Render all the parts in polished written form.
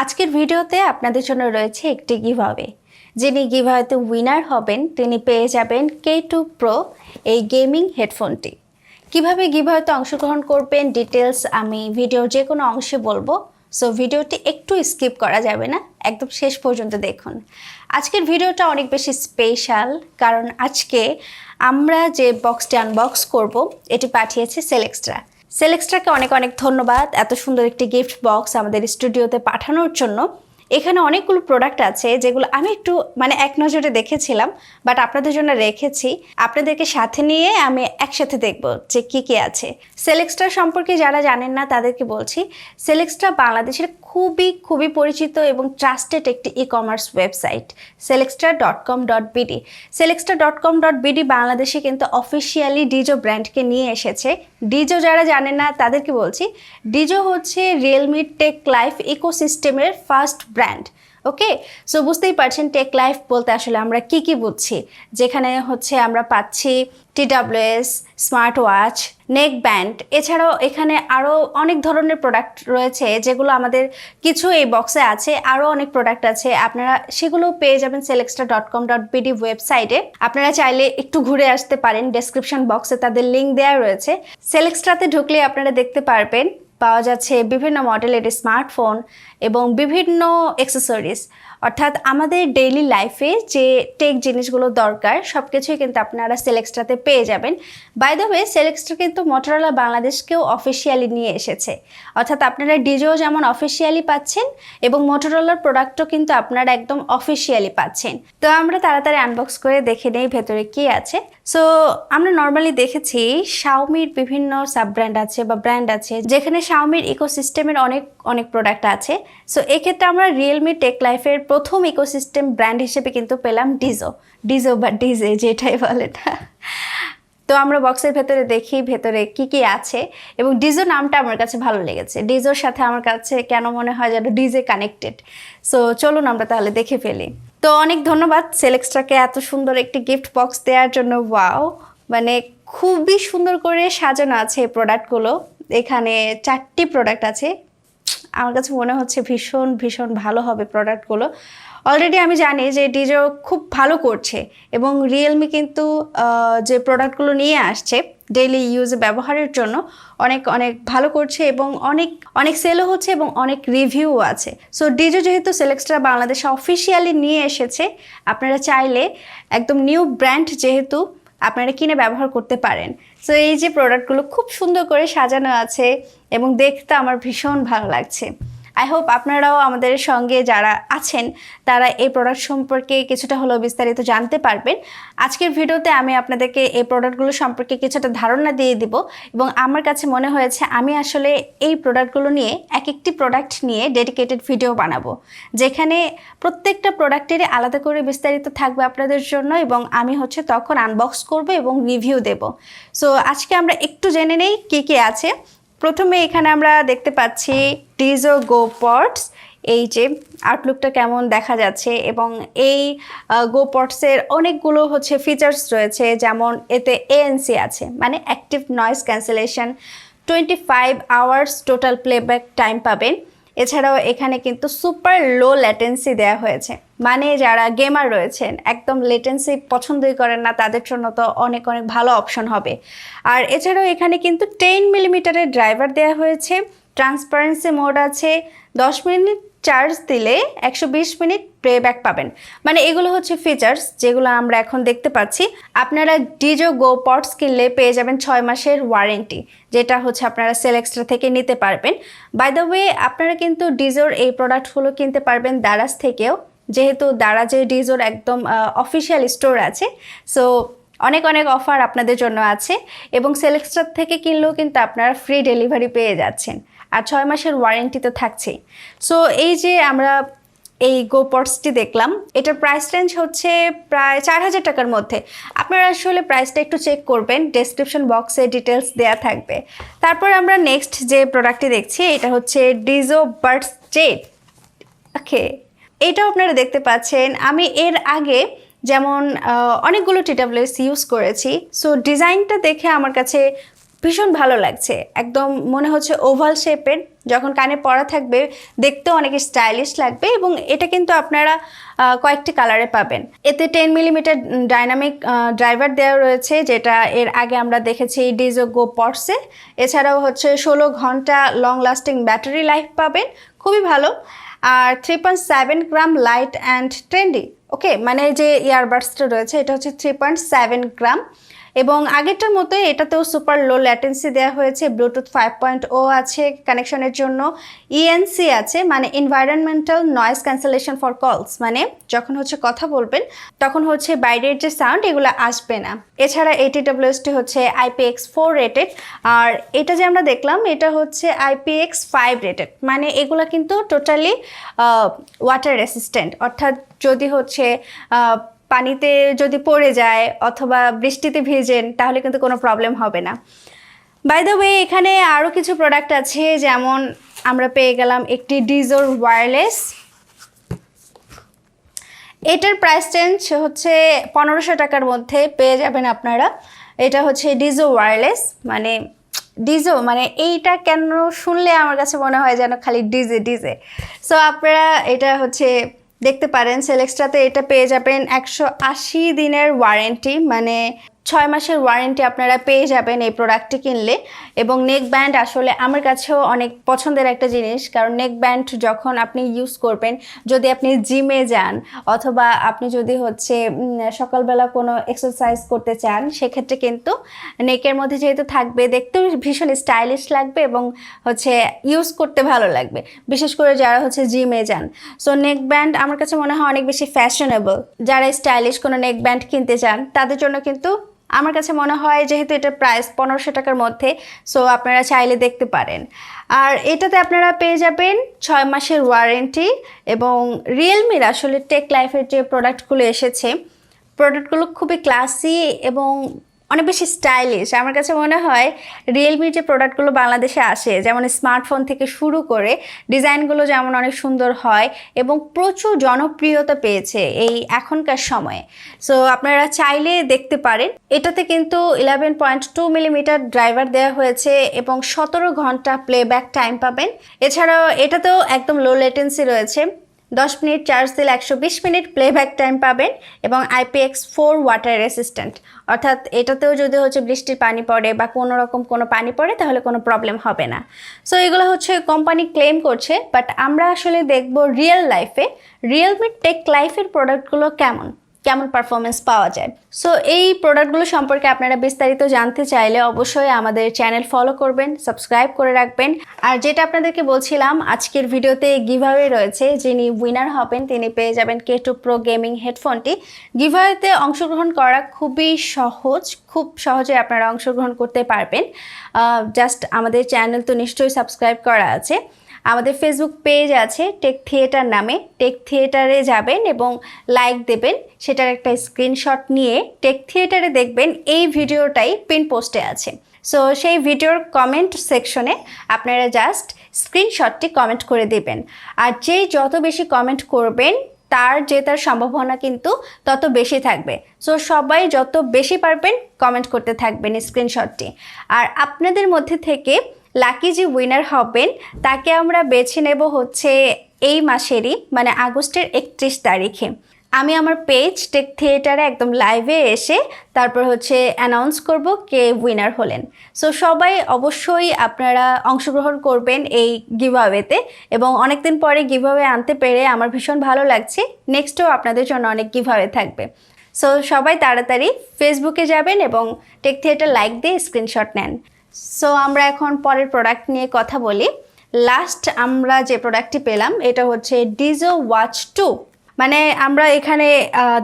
আজকের ভিডিওতে আপনাদের জন্য রয়েছে একটি গিভঅ্যাওয়ে। যিনি গিভঅ্যাওয়েতে উইনার হবেন তিনি পেয়ে যাবেন K2 Pro এই গেমিং হেডফোনটি। কিভাবে গিভঅ্যাওয়েতে অংশগ্রহণ করবেন ডিটেলস আমি ভিডিওর যে কোনো অংশে বলবো, সো ভিডিওটি একটু স্কিপ করা যাবে না, একদম শেষ পর্যন্ত দেখুন। আজকের ভিডিওটা অনেক বেশি স্পেশাল কারণ আজকে আমরা যে বক্সটি আনবক্স করব এটি পাঠিয়েছে সেলেক্সট্রাকে অনেক অনেক ধন্যবাদ এত সুন্দর একটি গিফট বক্স আমাদের স্টুডিওতে পাঠানোর জন্য। এখানে অনেকগুলো প্রোডাক্ট আছে যেগুলো আমি একটু এক নজরে দেখেছিলাম, বাট আপনাদের জন্য রেখেছি। আপনাদেরকে সাথে নিয়ে আমি একসাথে দেখব যে কি কি আছে। সেলেক্সট্রা সম্পর্কে যারা জানেন না তাদেরকে বলছি, সেলেক্সট্রা বাংলাদেশের খুবই পরিচিত এবং ট্রাস্টেড একটি e commerce website selextra.com.bd। selextra.com.bd বাংলাদেশে কিন্তু অফিসিয়ালি ডিজো ব্র্যান্ডকে নিয়ে এসেছে। ডিজো যারা জানেন না তাদেরকে বলছি, ডিজো হচ্ছে রিয়েলমি টেক লাইফ ইকোসিস্টেমের ফার্স্ট ব্র্যান্ড। ওকে, সো বুঝতেই পারছেন টেক লাইফ বলতে আসলে আমরা কি বুঝছি। যেখানে হচ্ছে আমরা পাচ্ছি TWS, smart watch, neck band, এছাড়াও এখানে আরও অনেক ধরনের প্রোডাক্ট রয়েছে যেগুলো আমাদের কিছু এই বক্সে আছে, আরও অনেক প্রোডাক্ট আছে। আপনারা সেগুলো পেয়ে যাবেন selextra.com.bd ওয়েবসাইটে। আপনারা চাইলে একটু ঘুরে আসতে পারেন, ডেসক্রিপশন বক্সে তাদের লিঙ্ক দেওয়া রয়েছে। সেলেক্সট্রাতে ঢুকলে আপনারা দেখতে পারবেন পাওয়া যাচ্ছে বিভিন্ন মডেলের স্মার্টফোন এবং বিভিন্ন অ্যাক্সেসরিজ, অর্থাৎ আমাদের ডেইলি লাইফে যে টেক জিনিসগুলো দরকার সব কিছুই কিন্তু আপনারা সেলেক্সট্রাতে পেয়ে যাবেন। বাই দ্য ওয়ে, সেলেক্সট্রা কিন্তু মোটরোলা বাংলাদেশকেও অফিসিয়ালি নিয়ে এসেছে, অর্থাৎ আপনারা ডিজো যেমন অফিসিয়ালি পাচ্ছেন এবং মোটরোলার প্রোডাক্টও কিন্তু আপনারা একদম অফিসিয়ালি পাচ্ছেন। তো আমরা তাড়াতাড়ি আনবক্স করে দেখে নেই ভেতরে কি আছে। সো আমরা নর্মালি দেখেছি শাওমির বিভিন্ন সাব ব্র্যান্ড আছে বা ব্র্যান্ড আছে, যেখানে শাওমির ইকোসিস্টেমের অনেক প্রোডাক্ট আছে। সো এক্ষেত্রে আমরা রিয়েলমি টেক লাইফের প্রথম ইকোসিস্টেম ব্র্যান্ড হিসেবে কিন্তু পেলাম ডিজো বা ডিজে যেটাই বলে না। তো আমরা বক্সের ভেতরে দেখি ভেতরে কি আছে, এবং ডিজো নামটা আমার কাছে ভালো লেগেছে। ডিজোর সাথে আমার কাছে কেন মনে হয় যেন ডিজে কানেক্টেড। সো চলুন আমরা তাহলে দেখে ফেলি। তো অনেক ধন্যবাদ সেলেক্সট্রাকে এত সুন্দর একটি গিফট বক্স দেওয়ার জন্য। ওয়াও, খুবই সুন্দর করে সাজানো আছে এই প্রোডাক্টগুলো। এখানে 4টি প্রোডাক্ট আছে। আমার কাছে মনে হচ্ছে ভীষণ ভালো হবে প্রোডাক্টগুলো। অলরেডি আমি জানি যে ডিজো খুব ভালো করছে এবং রিয়েলমি কিন্তু যে প্রোডাক্টগুলো নিয়ে আসছে ডেইলি ইউজে ব্যবহারের জন্য অনেক ভালো করছে এবং অনেক সেলও হচ্ছে এবং অনেক রিভিউও আছে। সো ডিজো যেহেতু সেলেক্সট্রা বাংলাদেশে অফিসিয়ালি নিয়ে এসেছে, আপনারা চাইলে একদম নিউ ব্র্যান্ড যেহেতু আপনারা কিনে ব্যবহার করতে পারেন। সো এই যে প্রোডাক্টগুলো খুব সুন্দর করে সাজানো আছে এবং দেখতে আমার ভীষণ ভালো লাগছে। আই হোপ আপনারাও আমাদের সঙ্গে যারা আছেন তারা এই প্রোডাক্ট সম্পর্কে কিছুটা হলেও বিস্তারিত জানতে পারবেন। আজকের ভিডিওতে আমি আপনাদেরকে এই প্রোডাক্টগুলো সম্পর্কে কিছুটা ধারণা দিয়ে দিব এবং আমার কাছে মনে হয়েছে আমি আসলে এই প্রোডাক্টগুলো নিয়ে একটি প্রোডাক্ট নিয়ে ডেডিকেটেড ভিডিও বানাবো, যেখানে প্রত্যেকটা প্রোডাক্টেরই আলাদা করে বিস্তারিত থাকবে আপনাদের জন্য এবং আমি তখন আনবক্স করব এবং রিভিউ দেব। সো আজকে আমরা একটু জেনে নেই কি আছে। প্রথমে এখানে আমরা দেখতে পাচ্ছি ডিজো গো পডস। এই যে আউটলুকটা কেমন দেখা যাচ্ছে এবং এই গো পডসের অনেকগুলো ফিচার্স রয়েছে, যেমন এতে ANC আছে, active noise cancellation, 25 hours total playback time পাবেন। এছাড়াও এখানে কিন্তু সুপার লো ল্যাটেন্সি দেওয়া হয়েছে, যারা গেমার রয়েছেন একদম লেটেন্সি পছন্দই করেন না তাদের জন্য তো অনেক ভালো অপশন হবে। আর এছাড়াও এখানে কিন্তু 10 মিলিমিটারের ড্রাইভার দেওয়া হয়েছে, ট্রান্সপারেন্সি মোড আছে, 10 মিনিট চার্জ দিলে 120 মিনিট প্লেব্যাক পাবেন। এগুলো ফিচার্স যেগুলো আমরা এখন দেখতে পাচ্ছি। আপনারা ডিজো গো পডস কিনলে পেয়ে যাবেন 6 মাসের ওয়ারেন্টি, যেটা আপনারা সেলেক্সট্রা থেকে নিতে পারবেন। বাই দ্য ওয়ে, আপনারা কিন্তু ডিজোর এই প্রোডাক্টগুলো কিনতে পারবেন দারাজ থেকেও, যেহেতু দারাজে ডিজোর একদম অফিসিয়াল স্টোর আছে। সো অনেক অফার আপনাদের জন্য আছে এবং সেলেক্সট্রা থেকে কিনলেও কিন্তু আপনারা ফ্রি ডেলিভারি পেয়ে যাচ্ছেন আর 6 মাসের ওয়ারেন্টি তো থাকছেই। সো এই যে আমরা এই গো পডসটি দেখলাম, এটার প্রাইস রেঞ্জ প্রায় 4000 টাকার মধ্যে। আপনারা আসলে প্রাইসটা একটু চেক করবেন, ডেসক্রিপশন বক্সে ডিটেলস দেওয়া থাকবে। তারপর আমরা নেক্সট যে প্রোডাক্টটি দেখছি এটা ডিজো বাডস জেড। ওকে, এটাও আপনারা দেখতে পাচ্ছেন। আমি এর আগে যেমন অনেকগুলো TWS ইউজ করেছি, সো ডিজাইনটা দেখে আমার কাছে ভীষণ ভালো লাগছে, একদম মনে হচ্ছে ওভাল শেপের। যখন কানে পরা থাকবে দেখতেও অনেক স্টাইলিশ লাগবে, এবং এটা কিন্তু আপনারা কয়েকটি কালারে পাবেন। এতে 10 মিলিমিটার ডাইনামিক ড্রাইভার দেওয়া রয়েছে, যেটা এর আগে আমরা দেখেছি ডিজো গো পডসে। এছাড়াও হচ্ছে 16 ঘন্টা লং লাস্টিং ব্যাটারি লাইফ পাবেন, খুবই ভালো। আর 3.7 গ্রাম লাইট অ্যান্ড ট্রেন্ডি। ওকে, মানে যে ইয়ারবাডসটা রয়েছে এটা হচ্ছে 3.7 গ্রাম, এবং আগেরটার মতোই এটাতেও সুপার লো ল্যাটেন্সি দেওয়া হয়েছে। ব্লুটুথ 5.0 আছে কানেকশনের জন্য, ইএনসি আছে মানে এনভায়রনমেন্টাল নয়েজ ক্যান্সেলেশন ফর কলস, মানে যখন হচ্ছে কথা বলবেন তখন হচ্ছে বাইরের যে সাউন্ড এগুলো আসবে না। এছাড়া ATWST হচ্ছে IPX4 রেটেড, আর এটা যে আমরা দেখলাম এটা হচ্ছে IPX5 রেটেড, মানে এগুলো কিন্তু টোটালি ওয়াটার রেসিস্ট্যান্ট, অর্থাৎ যদি হচ্ছে পানিতে যদি পড়ে যায় অথবা বৃষ্টিতে ভিজেন তাহলে কিন্তু কোনো প্রবলেম হবে না। বাই দ্য ওয়ে, এখানে আরও কিছু প্রোডাক্ট আছে, যেমন আমরা পেয়ে গেলাম একটি ডিজোর ওয়্যারলেস। এটার প্রাইস রেঞ্জ হচ্ছে 1500 টাকার মধ্যে পেয়ে যাবেন আপনারা। এটা হচ্ছে ডিজো ওয়্যারলেস, মানে ডিজো মানে এইটা কেন শুনলে আমার কাছে মনে হয় যেন খালি ডিজে ডিজে। সো আপনারা এটা হচ্ছে দেখতে পারেন। সেলেক্সটাতে এটা পেয়ে যাবেন 180 দিনের ওয়ারেন্টি, মানে 6 মাসের ওয়ারেন্টি আপনারা পেয়ে যাবেন এই প্রোডাক্টটি কিনলে। এবং নেক ব্যান্ড আসলে আমার কাছেও অনেক পছন্দের একটা জিনিস, কারণ নেক ব্যান্ড যখন আপনি ইউজ করবেন, যদি আপনি জিমে যান অথবা আপনি যদি হচ্ছে সকালবেলা কোনো এক্সারসাইজ করতে চান, সেক্ষেত্রে কিন্তু নেকের মধ্যে যেহেতু থাকবে দেখতেও ভীষণ স্টাইলিশ লাগবে এবং হচ্ছে ইউজ করতে ভালো লাগবে, বিশেষ করে যারা হচ্ছে জিমে যান। সো নেক ব্যান্ড আমার কাছে মনে হয় অনেক বেশি ফ্যাশনেবল। যারা স্টাইলিশ কোনো নেক ব্যান্ড কিনতে চান তাদের জন্য কিন্তু আমার কাছে মনে হয়, যেহেতু এটার প্রাইস 1500 টাকার মধ্যে, সো আপনারা চাইলে দেখতে পারেন। আর এটাতে আপনারা পেয়ে যাবেন 6 মাসের ওয়ারেন্টি। এবং রিয়েলমির আসলে টেক লাইফের যে প্রোডাক্টগুলো এসেছে, প্রোডাক্টগুলো খুবই ক্লাসি এবং অনেক বেশি স্টাইলিশ। আমার কাছে মনে হয় রিয়েলমির যে প্রোডাক্টগুলো বাংলাদেশে আসে, যেমন স্মার্টফোন থেকে শুরু করে ডিজাইনগুলো যেমন অনেক সুন্দর হয় এবং প্রচুর জনপ্রিয়তা পেয়েছে এই এখনকার সময়ে। সো আপনারা চাইলে দেখতে পারেন। এটাতে কিন্তু 11.2 মিলিমিটার ড্রাইভার দেওয়া হয়েছে এবং 17 ঘন্টা প্লেব্যাক টাইম পাবেন। এছাড়াও এটাতেও একদম লো লেটেন্সি রয়েছে, 10 মিনিট চার্জ দিলে 120 মিনিট প্লেব্যাক টাইম পাবেন, এবং IPX4 ওয়াটার রেসিস্ট্যান্ট, অর্থাৎ এটাতেও যদি হচ্ছে বৃষ্টির পানি পড়ে বা কোনো রকম কোনো পানি পড়ে তাহলে কোনো প্রবলেম হবে না। সো এগুলো হচ্ছে কোম্পানি ক্লেম করছে, বাট আমরা আসলে দেখব রিয়েল লাইফে রিয়েলমি টেক লাইফের প্রোডাক্টগুলো কেমন পারফরমেন্স পাওয়া যায়। সো এই প্রোডাক্টগুলো সম্পর্কে আপনারা বিস্তারিত জানতে চাইলে অবশ্যই আমাদের চ্যানেল ফলো করবেন, সাবস্ক্রাইব করে রাখবেন। আর যেটা আপনাদেরকে বলছিলাম, আজকের ভিডিওতে গিভঅ্যাওয়ে রয়েছে, যিনি উইনার হবেন তিনি পেয়ে যাবেন K2 Pro গেমিং হেডফোনটি। গিভঅ্যাওয়েতে অংশগ্রহণ করা খুবই সহজ, খুব সহজে আপনারা অংশগ্রহণ করতে পারবেন। জাস্ট আমাদের চ্যানেল তো নিশ্চয়ই সাবস্ক্রাইব করা আছে, আমাদের ফেসবুক পেজ আছে টেক থিয়েটার নামে, টেক থিয়েটারে যাবেন এবং লাইক দেবেন, সেটার একটা স্ক্রিনশট নিয়ে টেক থিয়েটারে দেখবেন এই ভিডিওটাই পিন পোস্টে আছে। সো সেই ভিডিওর কমেন্ট সেকশনে আপনারা জাস্ট স্ক্রিনশটটি কমেন্ট করে দেবেন। আর যে যত বেশি কমেন্ট করবেন তার জেতার সম্ভাবনা কিন্তু তত বেশি থাকবে। সো সবাই যত বেশি পারবেন কমেন্ট করতে থাকবেন স্ক্রিনশটটি। আর আপনাদের মধ্যে থেকে লাকি যে উইনার হবেন তাকে আমরা বেছে নেব হচ্ছে এই মাসেরই, মানে আগস্টের 31 তারিখে। আমি আমার পেজ টেক থিয়েটারে একদম লাইভে এসে তারপর হচ্ছে অ্যানাউন্স করব কে উইনার হলেন। সো সবাই অবশ্যই আপনারা অংশগ্রহণ করবেন এই গিভঅ্যাওয়েতে, এবং অনেকদিন পরে গিভঅ্যাওয়ে আনতে পেরে আমার ভীষণ ভালো লাগছে। নেক্সটও আপনাদের জন্য অনেক গিভঅ্যাওয়ে থাকবে। সো সবাই তাড়াতাড়ি ফেসবুকে যাবেন এবং টেক থিয়েটার লাইক দিয়ে স্ক্রিনশট নেন। সো আমরা এখন পরের প্রোডাক্ট নিয়ে কথা বলি। লাস্ট আমরা যে প্রোডাক্টটি পেলাম এটা হচ্ছে ডিজো ওয়াচ 2। মানে আমরা এখানে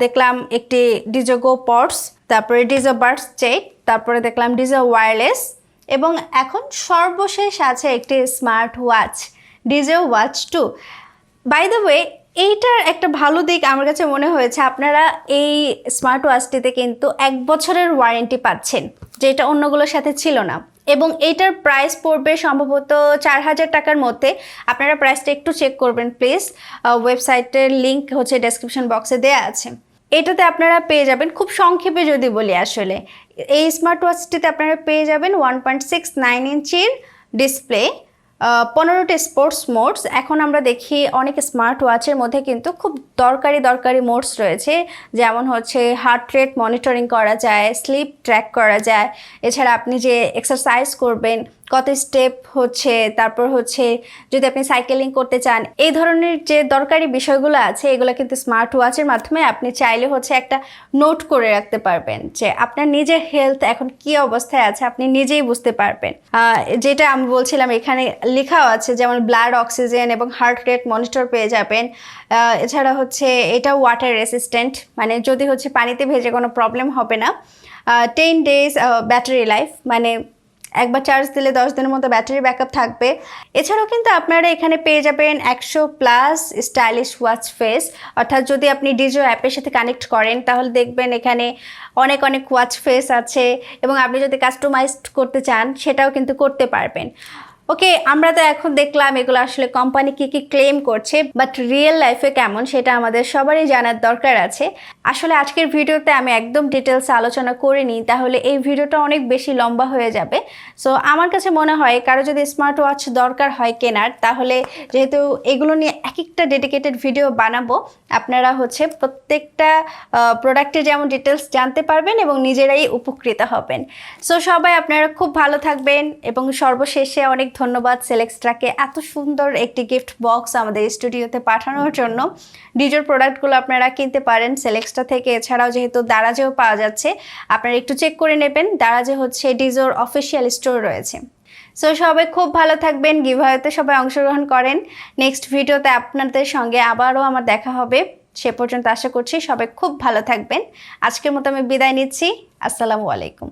দেখলাম একটি ডিজো গো পডস, তারপরে ডিজো বাডস চেক, তারপরে দেখলাম ডিজো ওয়্যারলেস, এবং এখন সর্বশেষ আছে একটি smart watch Dizo watch 2। By the way, এইটার একটা ভালো দিক আমার কাছে মনে হয়েছে, আপনারা এই স্মার্ট ওয়াচটিতে কিন্তু 1 বছরের ওয়ারেন্টি পাচ্ছেন, যেটা অন্যগুলোর সাথে ছিল না। এবং এইটার প্রাইস পড়বে সম্ভবত 4000 টাকার মধ্যে। আপনারা প্রাইসটা একটু চেক করবেন প্লিজ, ওয়েবসাইটের লিঙ্ক হচ্ছে ডেসক্রিপশন বক্সে দেওয়া আছে। এটাতে আপনারা পেয়ে যাবেন, খুব সংক্ষেপে যদি বলি আসলে, এই স্মার্ট ওয়াচটিতে আপনারা পেয়ে যাবেন 1.69 ইঞ্চির ডিসপ্লে, 15টি স্পোর্টস মোডস। এখন আমরা দেখি অনেক স্মার্ট ওয়াচের মধ্যে কিন্তু খুব দরকারি মোডস রয়েছে, যেমন হচ্ছে হার্ট রেট মনিটরিং করা যায়, স্লিপ ট্র্যাক করা যায়, এছাড়া আপনি যে এক্সারসাইজ করবেন কত স্টেপ হচ্ছে, তারপর হচ্ছে যদি আপনি সাইকেলিং করতে চান, এই ধরনের যে দরকারি বিষয়গুলো আছে এগুলো কিন্তু স্মার্ট ওয়াচের মাধ্যমে আপনি চাইলে হচ্ছে একটা নোট করে রাখতে পারবেন যে আপনার নিজের হেলথ এখন কি অবস্থায় আছে আপনি নিজেই বুঝতে পারবেন। যেটা আমি বলছিলাম এখানে লেখাও আছে, যেমন ব্লাড অক্সিজেন এবং হার্ট রেট মনিটর পেয়ে যাবেন। এছাড়া হচ্ছে এটা ওয়াটার রেসিস্ট্যান্ট, মানে যদি হচ্ছে পানিতে ভেজে কোনো প্রবলেম হবে না। 10 ডেজ ব্যাটারি লাইফ, মানে একবার চার্জ দিলে 10 দিনের মতো ব্যাটারি ব্যাকআপ থাকবে। এছাড়াও কিন্তু আপনারা এখানে পেয়ে যাবেন 100+ স্টাইলিশ ওয়াচ ফেস, অর্থাৎ যদি আপনি ডিজো অ্যাপের সাথে কানেক্ট করেন তাহলে দেখবেন এখানে অনেক ওয়াচ ফেস আছে, এবং আপনি যদি কাস্টমাইজ করতে চান সেটাও কিন্তু করতে পারবেন। ওকে, আমরা তো এখন দেখলাম এগুলো আসলে কোম্পানি কি ক্লেম করছে, বাট রিয়েল লাইফে কেমন সেটা আমাদের সবারই জানার দরকার আছে। আসলে আজকের ভিডিওতে আমি একদম ডিটেলস আলোচনা করিনি, তাহলে এই ভিডিওটা অনেক বেশি লম্বা হয়ে যাবে। সো আমার কাছে মনে হয় কারো যদি স্মার্ট ওয়াচ দরকার হয় কেনার, তাহলে যেহেতু এগুলো নিয়ে এক একটা ডেডিকেটেড ভিডিও বানাবো, আপনারা হচ্ছে প্রত্যেকটা প্রোডাক্টের যেমন ডিটেলস জানতে পারবেন এবং নিজেরাই উপকৃত হবেন। সো সবাই আপনারা খুব ভালো থাকবেন, এবং সর্বশেষে অনেক ধন্যবাদ সেলেক্সট্রাকে এত সুন্দর একটি গিফট বক্স আমাদের স্টুডিওতে পাঠানোর জন্য। ডিজোর প্রোডাক্টগুলো আপনারা কিনতে পারেন সেলেক্সট্রা থেকে, এছাড়াও যেহেতু দারাজেও পাওয়া যাচ্ছে আপনারা একটু চেক করে নেবেন, দারাজে হচ্ছে ডিজোর অফিসিয়াল স্টোর রয়েছে। সো সবাই খুব ভালো থাকবেন, গিভঅ্যাওয়েতে সবাই অংশগ্রহণ করেন। নেক্সট ভিডিওতে আপনাদের সঙ্গে আবারও আমার দেখা হবে, সে পর্যন্ত আশা করছি সবাই খুব ভালো থাকবেন। আজকের মতো আমি বিদায় নিচ্ছি, আসসালামু আলাইকুম।